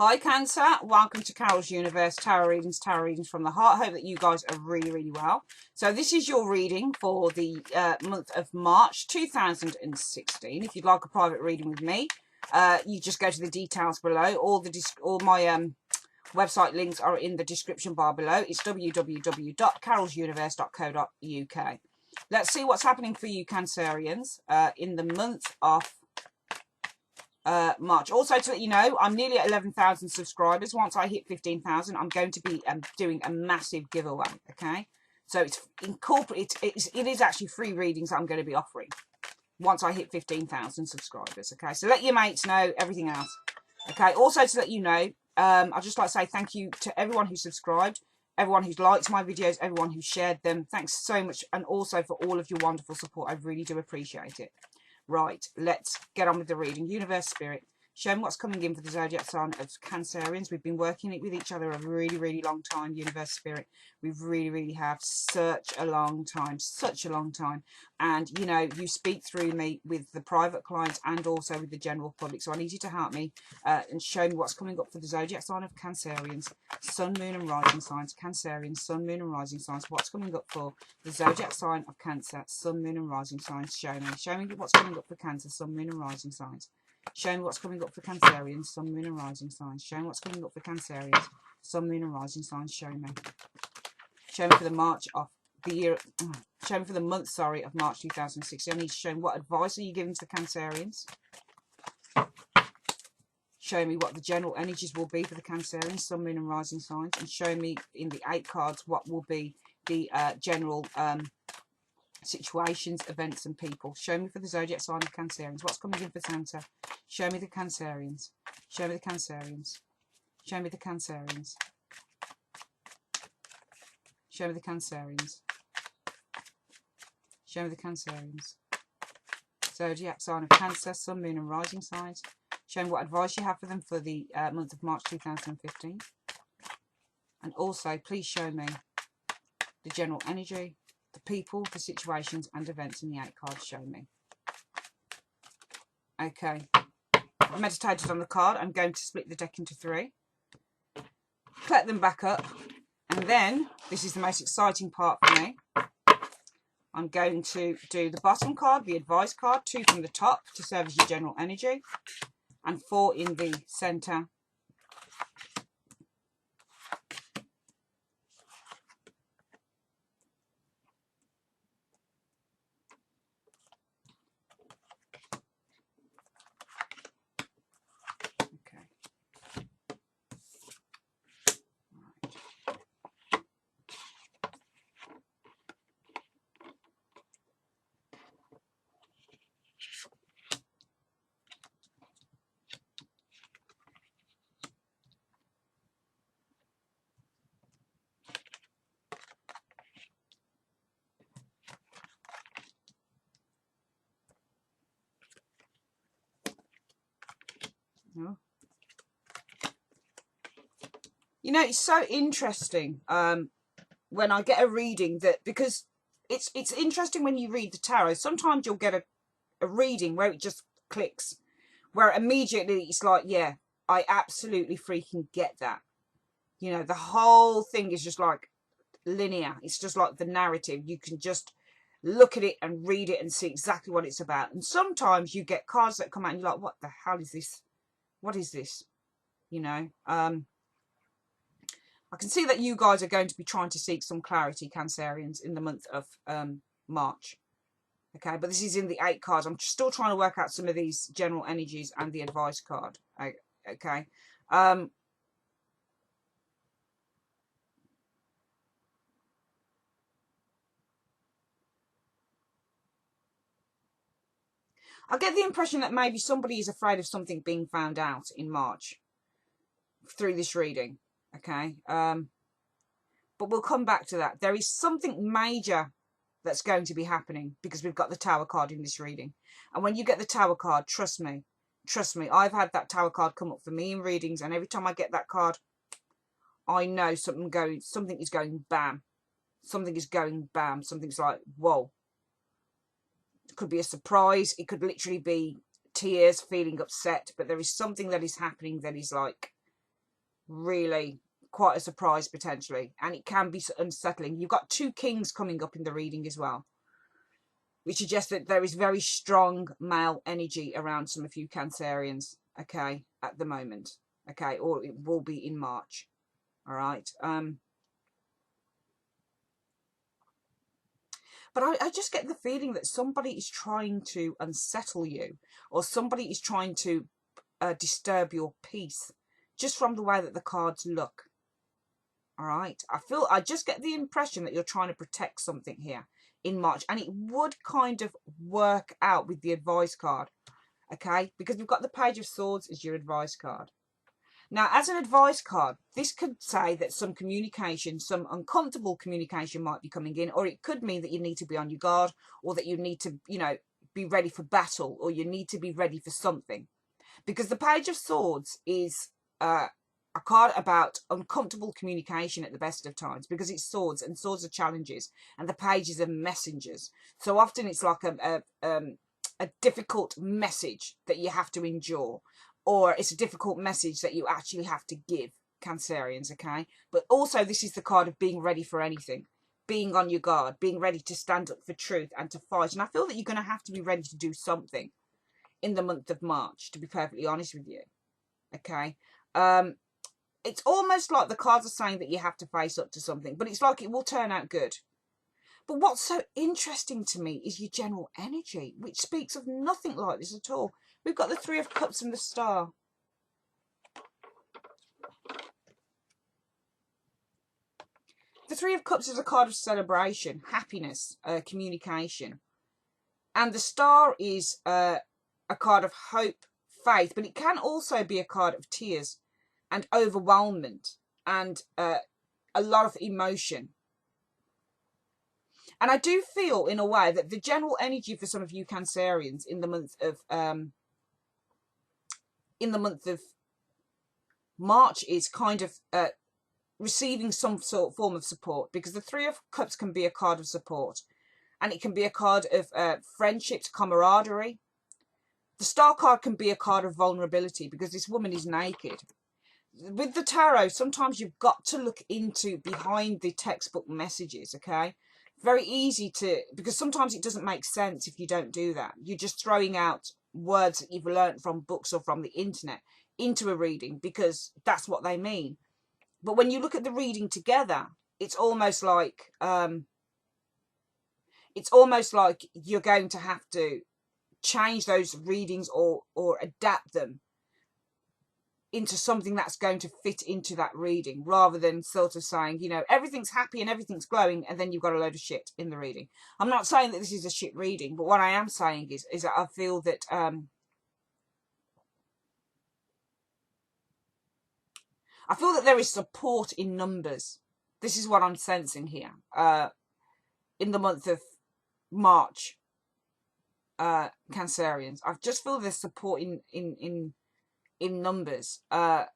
Hi Cancer, welcome to Carol's Universe Tarot Readings from the Heart. I hope that you guys are really well. So this is your reading for the month of March 2016. If you'd like a private reading with me, you just go to the details below. All my website links are in the description bar below. It's www.carolsuniverse.co.uk. Let's see what's happening for you Cancerians in the month of March. Also, to let you know, I'm nearly at 11,000 subscribers. Once I hit 15,000, I'm going to be doing a massive giveaway. Okay, so it is actually free readings that I'm going to be offering once I hit 15,000 subscribers. Okay, so let your mates know, everything else. Okay, also to let you know, I'd just like to say thank you to everyone who subscribed, everyone who's liked my videos, everyone who shared them. Thanks so much, and also for all of your wonderful support. I really do appreciate it. Right, let's get on with the reading. Universe Spirit, show me what's coming in for the zodiac sign of Cancerians. We've been working with each other a really long time, Universe Spirit. We really have such a long time, and you know, you speak through me with the private clients and also with the general public, so I need you to help me and show me what's coming up for the zodiac sign of Cancerians, Sun, Moon and Rising signs. Cancerians, Sun, Moon and Rising signs. What's coming up for the zodiac sign of Cancer, Sun, Moon and Rising signs? Show me what's coming up for Cancer, Sun, Moon and Rising signs. Show me what's coming up for Cancerians, Sun, Moon and Rising signs. Show me what's coming up for Cancerians, Sun, Moon and Rising signs. Show me for the March of the year. Show me for the month, sorry, of March 2016. I need to show me what advice are you giving to the Cancerians. Show me what the general energies will be for the Cancerians, Sun, Moon and Rising signs. And show me in the 8 cards what will be the general situations, events and people. Show me for the zodiac sign of Cancerians. What's coming in for Santa? Show me the Cancerians. Show me the Cancerians. Show me the Cancerians. Show me the Cancerians. Show me the Cancerians. Zodiac sign of Cancer, Sun, Moon and Rising signs. Show me what advice you have for them for the month of March 2015. And also, please show me the general energy, the people, the situations and events in the 8 cards. Show me. Okay. I've meditated on the card. I'm going to split the deck into 3. Collect them back up. And then, this is the most exciting part for me. I'm going to do the bottom card, the advice card, 2 from the top to serve as your general energy, and 4 in the centre. Okay. Oh. You know, it's so interesting when I get a reading that, because it's interesting when you read the tarot. Sometimes you'll get a reading where it just clicks, where immediately it's like, yeah, I absolutely freaking get that. You know, the whole thing is just like linear. It's just like the narrative. You can just look at it and read it and see exactly what it's about. And sometimes you get cards that come out and you're like, what the hell is this? What is this? You know, I can see that you guys are going to be trying to seek some clarity, Cancerians, in the month of March. Okay, but this is in the 8 cards. I'm still trying to work out some of these general energies and the advice card. Okay. I get the impression that maybe somebody is afraid of something being found out in March through this reading. Okay. But we'll come back to that. There is something major that's going to be happening because we've got the Tower card in this reading. And when you get the Tower card, trust me, I've had that Tower card come up for me in readings, and every time I get that card, I know something is going bam. Something is going bam. Something's like, whoa. It could be a surprise. It could literally be tears, feeling upset, but there is something that is happening that is like, really quite a surprise potentially, and it can be unsettling. You've got 2 kings coming up in the reading as well, which suggests that there is very strong male energy around some of you Cancerians, okay, at the moment, okay, or it will be in March, all right. But I just get the feeling that somebody is trying to unsettle you, or somebody is trying to disturb your peace, just from the way that the cards look. All right, I just get the impression that you're trying to protect something here in March, and it would kind of work out with the advice card, okay, because we've got the Page of Swords as your advice card. Now, as an advice card, this could say that some communication, some uncomfortable communication might be coming in, or it could mean that you need to be on your guard, or that you need to, you know, be ready for battle, or you need to be ready for something. Because the Page of Swords is a card about uncomfortable communication at the best of times, because it's swords, and swords are challenges, and the pages are messengers. So often it's like a difficult message that you have to endure, or it's a difficult message that you actually have to give, Cancerians, okay? But also this is the card of being ready for anything, being on your guard, being ready to stand up for truth and to fight. And I feel that you're going to have to be ready to do something in the month of March, to be perfectly honest with you, okay? It's almost like the cards are saying that you have to face up to something, but it's like it will turn out good. But what's so interesting to me is your general energy, which speaks of nothing like this at all. We've got the 3 of Cups and the Star. The 3 of Cups is a card of celebration, happiness, communication. And the Star is a card of hope, faith, but it can also be a card of tears and overwhelmment and a lot of emotion. And I do feel, in a way, that the general energy for some of you Cancerians in the month of March is kind of receiving some sort of form of support, because the 3 of Cups can be a card of support, and it can be a card of friendships, camaraderie. The Star card can be a card of vulnerability, because this woman is naked. With the tarot, sometimes you've got to look into behind the textbook messages, okay? Very easy to, because sometimes it doesn't make sense if you don't do that. You're just throwing out words that you've learned from books or from the internet into a reading because that's what they mean. But when you look at the reading together, it's almost like you're going to have to change those readings or adapt them into something that's going to fit into that reading, rather than sort of saying, you know, everything's happy and everything's glowing, and then you've got a load of shit in the reading. I'm not saying that this is a shit reading, but what I am saying is that I feel that there is support in numbers. This is what I'm sensing here in the month of March, Cancerians. I just feel there's support in numbers, and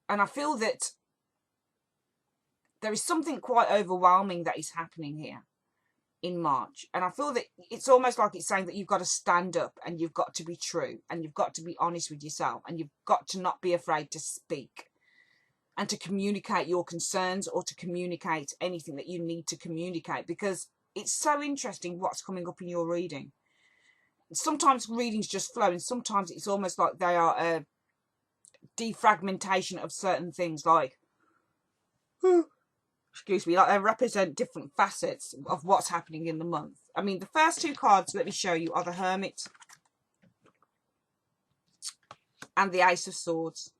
I feel that there is something quite overwhelming that is happening here in March, and I feel that it's almost like it's saying that you've got to stand up, and you've got to be true, and you've got to be honest with yourself, and you've got to not be afraid to speak and to communicate your concerns, or to communicate anything that you need to communicate, because it's so interesting what's coming up in your reading. Sometimes readings just flow, and sometimes it's almost like they are a defragmentation of certain things, like excuse me, like they represent different facets of what's happening in the month. I mean, the first 2 cards, let me show you, are the Hermit and the Ace of Swords.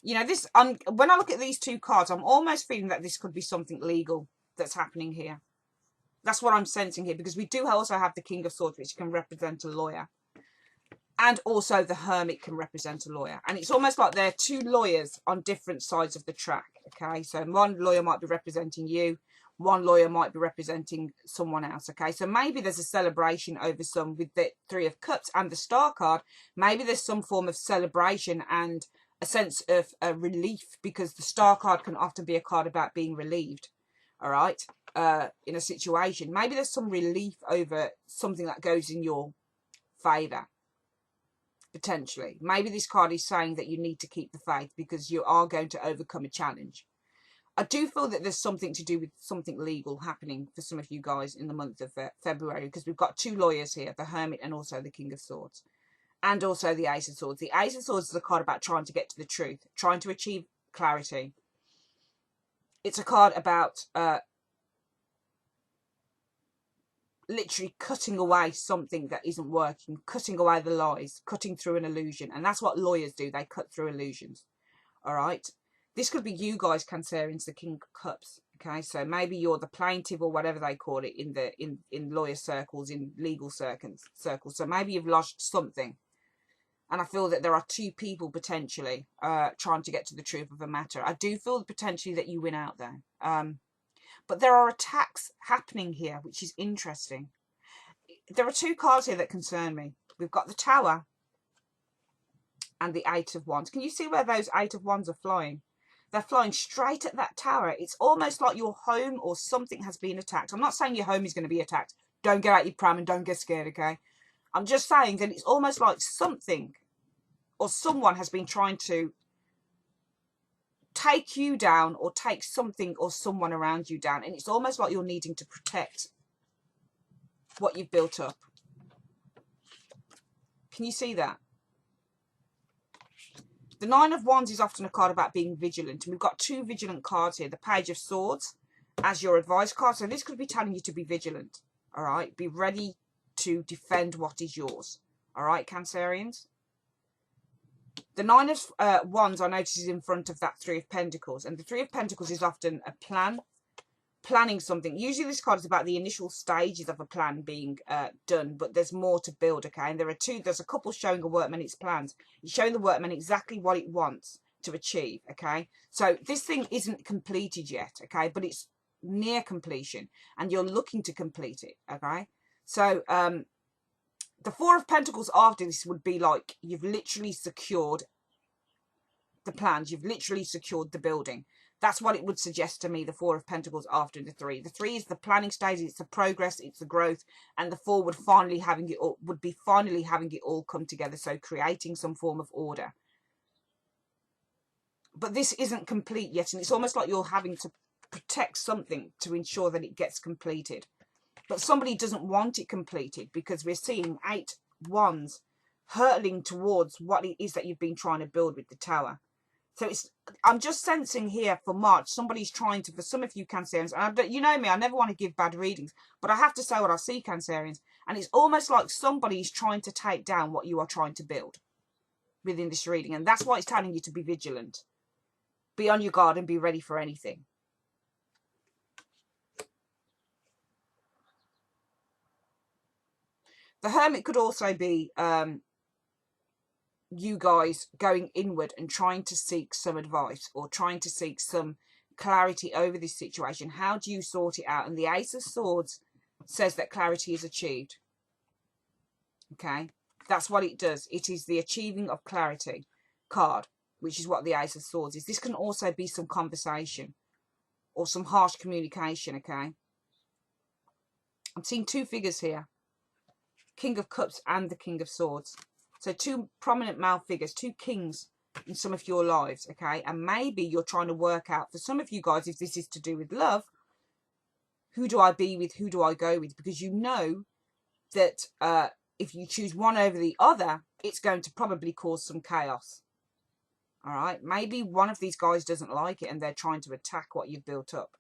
You know, this, when I look at these 2 cards, I'm almost feeling that this could be something legal that's happening here. That's what I'm sensing here, because we do also have the King of Swords, which can represent a lawyer. And also the Hermit can represent a lawyer. And it's almost like they're 2 lawyers on different sides of the track, okay? So one lawyer might be representing you, one lawyer might be representing someone else, okay? So maybe there's a celebration over some, with the 3 of Cups and the Star card. Maybe there's some form of celebration and a sense of relief, because the Star card can often be a card about being relieved, all right, in a situation. Maybe there's some relief over something that goes in your favour. potentially. Maybe this card is saying that you need to keep the faith because you are going to overcome a challenge. I do feel that there's something to do with something legal happening for some of you guys in the month of February, because we've got two lawyers here, the Hermit and also the King of Swords, and also the Ace of Swords. The Ace of Swords is a card about trying to get to the truth, trying to achieve clarity. It's a card about literally cutting away something that isn't working, cutting away the lies, cutting through an illusion. And that's what lawyers do. They cut through illusions. All right. This could be you guys, Cancerians, the King of Cups. Okay. So maybe you're the plaintiff or whatever they call it in lawyer circles, in legal circles. So maybe you've lost something. And I feel that there are two people potentially trying to get to the truth of a matter. I do feel potentially that you win out there. But there are attacks happening here, which is interesting. There are two cards here that concern me. We've got the Tower and the Eight of Wands. Can you see where those Eight of Wands are flying? They're flying straight at that tower. It's almost like your home or something has been attacked. I'm not saying your home is going to be attacked. Don't get out your pram and don't get scared, okay? I'm just saying that it's almost like something or someone has been trying to take you down or take something or someone around you down. And it's almost like you're needing to protect what you've built up. Can you see that? The Nine of Wands is often a card about being vigilant. And we've got two vigilant cards here. The Page of Swords as your advice card. So this could be telling you to be vigilant. All right. Be ready to defend what is yours. All right, Cancerians. The Nine of Wands, I notice, is in front of that Three of Pentacles. And the Three of Pentacles is often a plan, planning something. Usually this card is about the initial stages of a plan being done, but there's more to build, okay? And there's a couple showing a workman its plans. It's showing the workman exactly what it wants to achieve, okay? So this thing isn't completed yet, okay? But it's near completion, and you're looking to complete it, okay? So, the Four of Pentacles after this would be like you've literally secured the plans. You've literally secured the building. That's what it would suggest to me, the Four of Pentacles after the Three. The Three is the planning stage. It's the progress. It's the growth. And the Four would finally having it all come together. So creating some form of order. But this isn't complete yet. And it's almost like you're having to protect something to ensure that it gets completed. But somebody doesn't want it completed because we're seeing 8 Wands hurtling towards what it is that you've been trying to build with the Tower. So I'm just sensing here for March, somebody's trying to, for some of you Cancerians, and you know me, I never want to give bad readings, but I have to say what I see, Cancerians, and it's almost like somebody's trying to take down what you are trying to build within this reading. And that's why it's telling you to be vigilant. Be on your guard and be ready for anything. The Hermit could also be you guys going inward and trying to seek some advice or trying to seek some clarity over this situation. How do you sort it out? And the Ace of Swords says that clarity is achieved. Okay, that's what it does. It is the achieving of clarity card, which is what the Ace of Swords is. This can also be some conversation or some harsh communication, okay? I'm seeing two figures here. King of Cups and the King of Swords. So two prominent male figures, two kings in some of your lives, okay? And maybe you're trying to work out, for some of you guys, if this is to do with love, who do I be with, who do I go with? Because you know that if you choose one over the other, it's going to probably cause some chaos. All right? Maybe one of these guys doesn't like it and they're trying to attack what you've built up.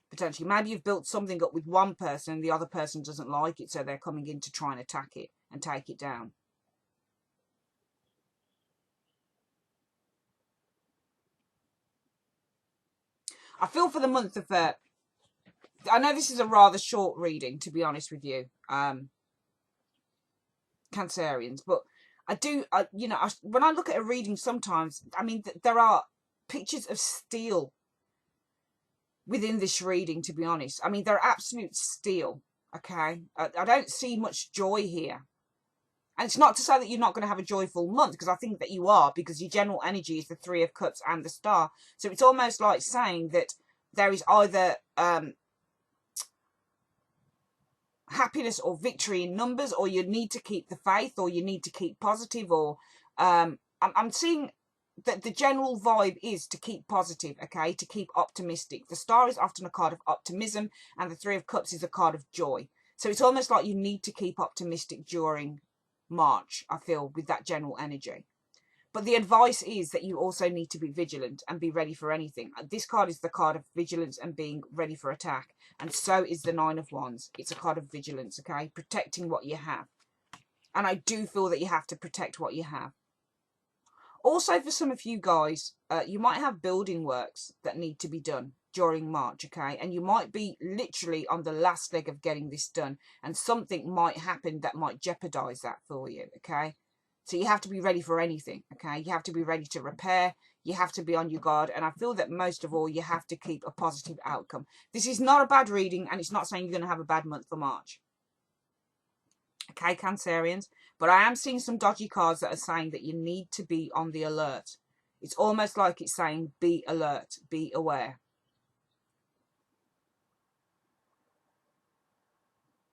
Potentially, maybe you've built something up with one person and the other person doesn't like it, so they're coming in to try and attack it and take it down. I feel for the month of I know this is a rather short reading, to be honest with you, Cancerians, but I do, you know, when I look at a reading sometimes, I mean, there are pictures of steel within this reading, to be honest. I mean, they're absolute steel, okay? I don't see much joy here. And it's not to say that you're not going to have a joyful month, because I think that you are, because your general energy is the Three of Cups and the Star. So it's almost like saying that there is either happiness or victory in numbers, or you need to keep the faith, or you need to keep positive, or I'm seeing that the general vibe is to keep positive, okay, to keep optimistic. The Star is often a card of optimism, and the Three of Cups is a card of joy. So it's almost like you need to keep optimistic during March, I feel, with that general energy. But the advice is that you also need to be vigilant and be ready for anything. This card is the card of vigilance and being ready for attack. And so is the Nine of Wands. It's a card of vigilance, okay? Protecting what you have. And I do feel that you have to protect what you have. Also, for some of you guys, you might have building works that need to be done during March, okay? And you might be literally on the last leg of getting this done. And something might happen that might jeopardize that for you, okay? So you have to be ready for anything, okay? You have to be ready to repair. You have to be on your guard. And I feel that most of all, you have to keep a positive outcome. This is not a bad reading, and it's not saying you're going to have a bad month for March. Okay, Cancerians. But I am seeing some dodgy cards that are saying that you need to be on the alert. It's almost like it's saying be alert, be aware.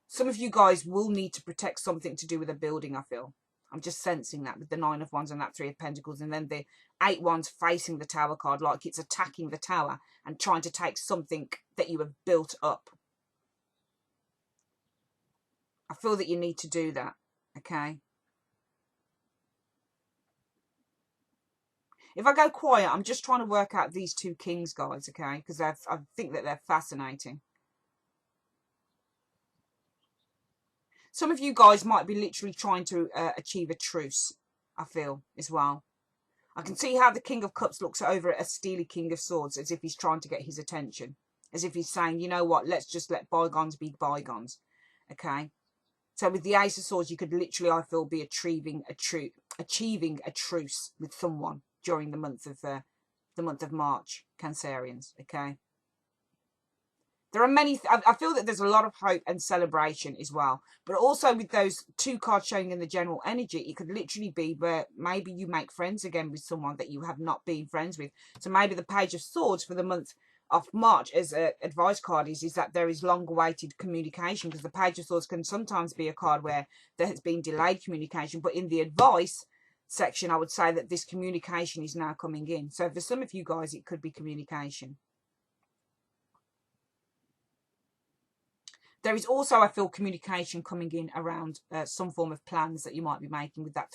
Some of you guys will need to protect something to do with a building, I feel. I'm just sensing that with the Nine of Wands and that Three of Pentacles, and then the Eight Wands facing the Tower card, like it's attacking the Tower and trying to take something that you have built up. I feel that you need to do that, okay? If I go quiet, I'm just trying to work out these two kings, guys, okay? Because I think that they're fascinating. Some of you guys might be literally trying to achieve a truce, I feel, as well. I can see how the King of Cups looks over at a steely King of Swords, as if he's trying to get his attention. As if he's saying, you know what, let's just let bygones be bygones, okay? So with the Ace of Swords, you could literally, I feel, be achieving a truce with someone during the month of March, Cancerians, okay? There are many, I feel that there's a lot of hope and celebration as well. But also with those two cards showing in the general energy, it could literally be where maybe you make friends again with someone that you have not been friends with. So maybe the Page of Swords for the month of March as an advice card is that there is long-awaited communication, because the Page of Swords can sometimes be a card where there has been delayed communication. But in the advice section, I would say that this communication is now coming in. So for some of you guys, it could be communication. There is also, I feel, communication coming in around some form of plans that you might be making with that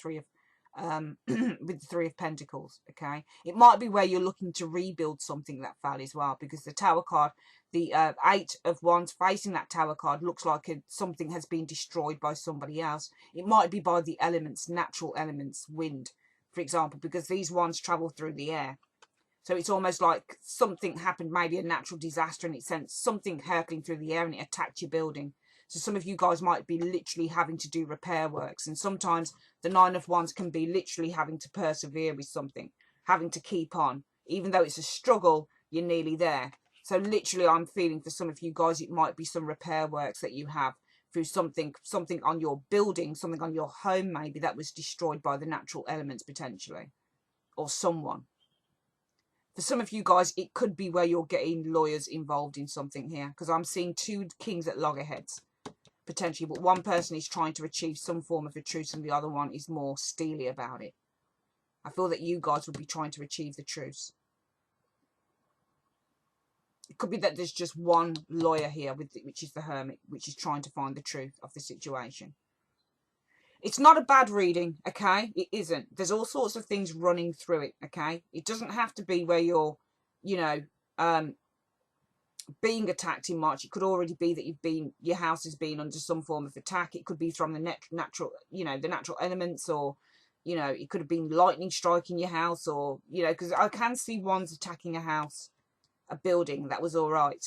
with the Three of Pentacles, okay? It might be where you're looking to rebuild something that fell as well, because the Tower card, the Eight of Wands facing that Tower card looks like something has been destroyed by somebody else. It might be by the elements, natural elements, wind, for example, because these wands travel through the air. So it's almost like something happened, maybe a natural disaster, and it sent something hurtling through the air and it attacked your building. So some of you guys might be literally having to do repair works. And sometimes the Nine of Wands can be literally having to persevere with something, having to keep on. Even though it's a struggle, you're nearly there. So literally I'm feeling for some of you guys, it might be some repair works that you have through something on your building, something on your home maybe that was destroyed by the natural elements potentially, or someone. For some of you guys, it could be where you're getting lawyers involved in something here, because I'm seeing two kings at loggerheads, potentially, but one person is trying to achieve some form of a truce and the other one is more steely about it. I feel that you guys would be trying to achieve the truce. It could be that there's just one lawyer here, which is the Hermit, which is trying to find the truth of the situation. It's not a bad reading, okay? It isn't. There's all sorts of things running through it, okay? It doesn't have to be where you're, you know, being attacked in March. It could already be that your house has been under some form of attack. It could be from the natural, you know, the natural elements, or, you know, it could have been lightning striking your house, or, you know, because I can see wands attacking a house, a building that was all right.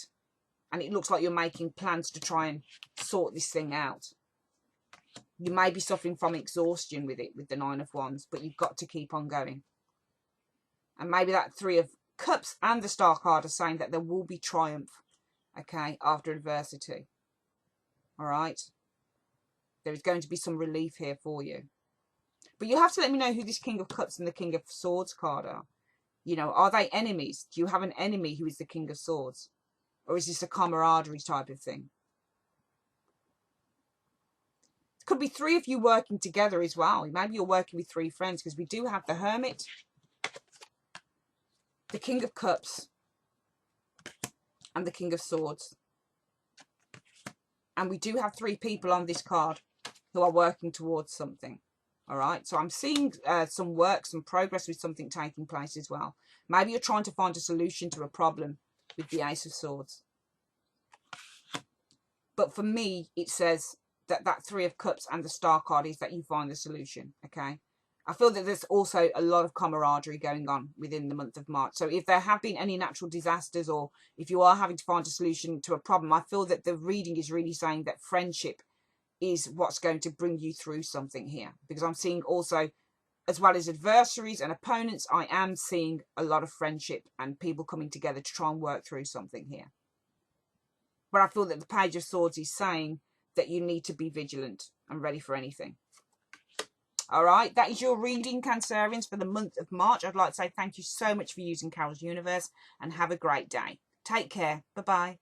And it looks like you're making plans to try and sort this thing out. You may be suffering from exhaustion with it, with the Nine of Wands, but you've got to keep on going. And maybe that Three of Cups and the Star card are saying that there will be triumph, okay, after adversity. All right? There is going to be some relief here for you. But you have to let me know who this King of Cups and the King of Swords card are. You know, are they enemies? Do you have an enemy who is the King of Swords? Or is this a camaraderie type of thing? Could be 3 of you working together as well. Maybe you're working with 3 friends, because we do have the Hermit, the King of Cups, and the King of Swords. And we do have 3 people on this card who are working towards something. All right. So I'm seeing some work, some progress with something taking place as well. Maybe you're trying to find a solution to a problem with the Ace of Swords. But for me, it says that 3 of Cups and the Star card is that you find the solution. Okay. I feel that there's also a lot of camaraderie going on within the month of March. So if there have been any natural disasters, or if you are having to find a solution to a problem, I feel that the reading is really saying that friendship is what's going to bring you through something here. Because I'm seeing also, as well as adversaries and opponents, I am seeing a lot of friendship and people coming together to try and work through something here. But I feel that the Page of Swords is saying that you need to be vigilant and ready for anything. All right, that is your reading, Cancerians, for the month of March. I'd like to say thank you so much for using Carol's Universe, and have a great day. Take care. Bye-bye.